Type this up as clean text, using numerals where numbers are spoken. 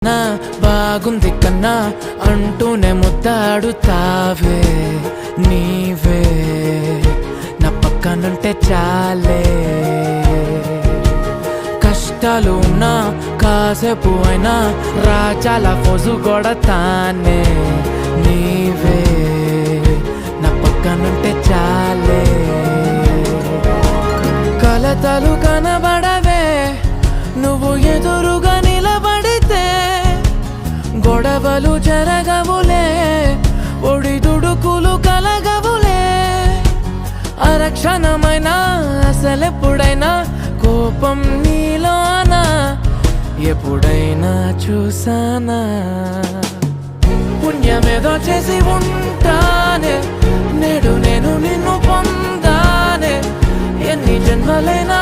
కన్నా బాగుంది కన్నా అంటూనే ముద్దాడుతావే నీవే నా పక్కనుంటే చాలే కష్టాలు ఉన్నా కాసేపు అయినా రాజాల ఫోజు కొడతానే నీవే నా పక్కనుంటే చాలే కలతలు కనబడవే నువ్వు ఎదురుగా నిలబడితే గొడవలు జరగవులే ఒడిదుడుకులు కలగవులే అరక్షణమైనా అసలెప్పుడైనా కోపం నీలోనా ఎప్పుడైనా చూసానా పుణ్యమేదో చేసి ఉంటానే నేడు నేను నిన్ను పొందానే ఎన్ని జన్మలైనా